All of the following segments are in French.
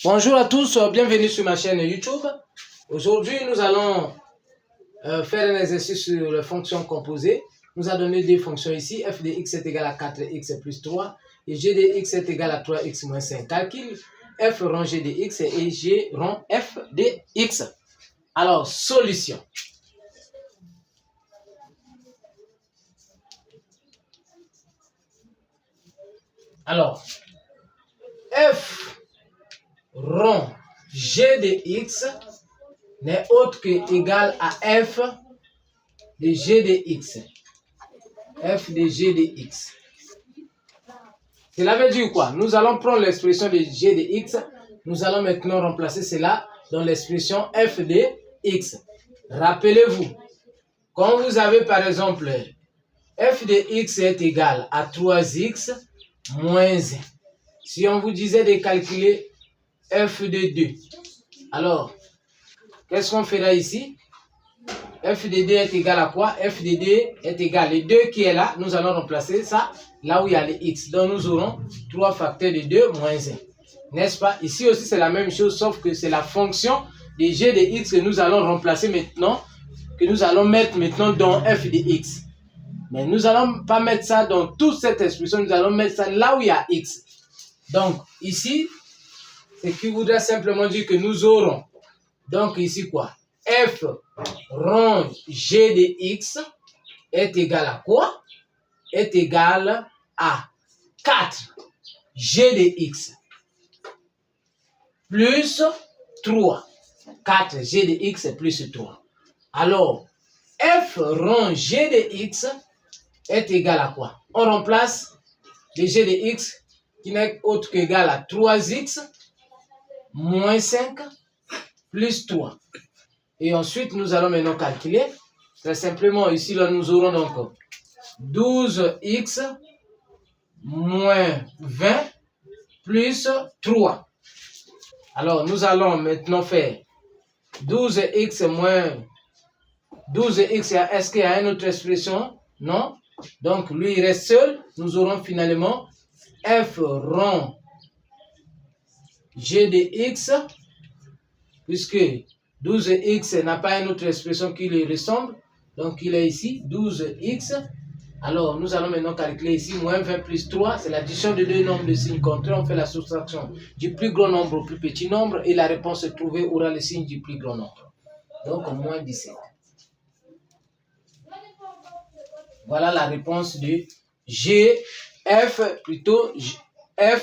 Bonjour à tous, bienvenue sur ma chaîne YouTube. Aujourd'hui, nous allons faire un exercice sur les fonctions composées. Nous a donné des fonctions ici, f de x est égal à 4x plus 3 et g de x est égal à 3x moins 5. Calcule f rond g de x et g rond f de x. Alors, solution. Alors, f rond g de x n'est autre que égal à f de g de x. F de g de x. Cela veut dire quoi? Nous allons prendre l'expression de g de x. Nous allons maintenant remplacer cela dans l'expression f de x. Rappelez-vous, quand vous avez par exemple f de x est égal à 3x moins 1. Si on vous disait de calculer f de 2, alors, qu'est-ce qu'on fera ici? F de 2 est égal à quoi? F de 2 est égal, le 2 qui est là, nous allons remplacer ça là où il y a le x. Donc nous aurons 3 facteurs de 2 moins 1. N'est-ce pas? Ici aussi c'est la même chose, sauf que c'est la fonction de g de x que nous allons remplacer maintenant, que nous allons mettre maintenant dans f de x. Mais nous n'allons pas mettre ça dans toute cette expression, nous allons mettre ça là où il y a x. Donc ici, ce qui voudrait simplement dire que nous aurons, donc ici quoi? F rond g de x est égal à quoi? Est égal à 4 g de x plus 3. 4 g de x plus 3. Alors, f rond g de x est égal à quoi? On remplace le g de x qui n'est autre qu'égal à 3x moins 5 plus 3. Et ensuite, nous allons maintenant calculer. Très simplement, ici, là, nous aurons donc 12x moins 20 plus 3. Alors, nous allons maintenant faire 12x moins 12x. Est-ce qu'il y a une autre expression? Non. Donc, lui, il reste seul. Nous aurons finalement f rond g de x, puisque 12x n'a pas une autre expression qui lui ressemble. Donc, il est ici, 12x. Alors, nous allons maintenant calculer ici, moins 20 plus 3, c'est l'addition de deux nombres de signes contraires. On fait la soustraction du plus grand nombre au plus petit nombre et la réponse trouvée aura le signe du plus grand nombre. Donc, moins 17. Voilà la réponse de f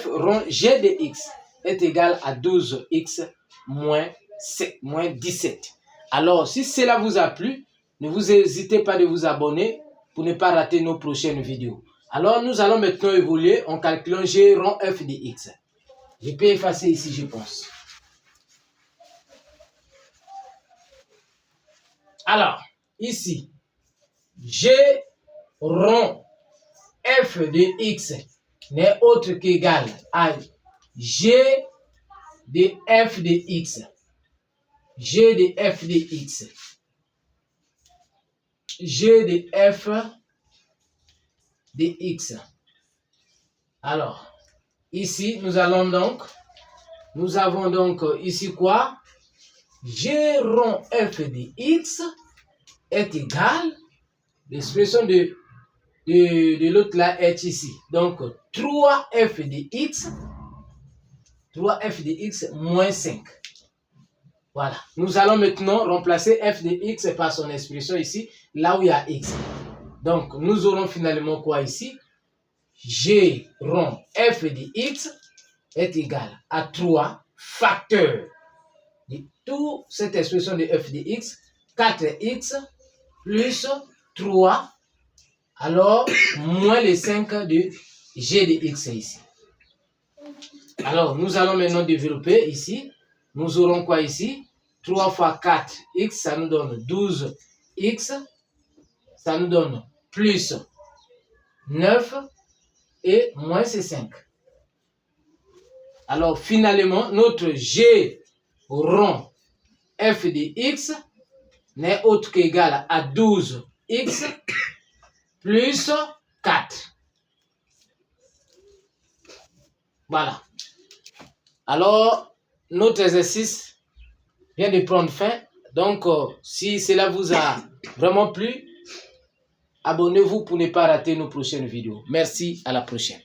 rond g de x est égal à 12x moins 17. Alors, si cela vous a plu, ne vous hésitez pas de vous abonner pour ne pas rater nos prochaines vidéos. Alors, nous allons maintenant évoluer en calculant g rond f de x. Je peux effacer ici, je pense. Alors, ici, g rond f de x n'est autre qu'égal à g de f de x. G de f de x. G de f de x. Alors, ici, nous avons donc ici quoi? G rond f de x est égal, l'expression de l'autre là est ici. Donc, 3f de x moins 5. Voilà. Nous allons maintenant remplacer f de x par son expression ici, là où il y a x. Donc, nous aurons finalement quoi ici? G rond f de x est égal à 3 facteurs de toute cette expression de f de x, 4x plus 3, alors moins les 5 de g de x ici. Alors, nous allons maintenant développer ici. Nous aurons quoi ici? 3 fois 4x, ça nous donne 12x. Ça nous donne plus 9 et moins 5. Alors, finalement, notre g rond f de x n'est autre qu'égal à 12x plus 4. Voilà. Alors, notre exercice vient de prendre fin. Donc, si cela vous a vraiment plu, abonnez-vous pour ne pas rater nos prochaines vidéos. Merci, à la prochaine.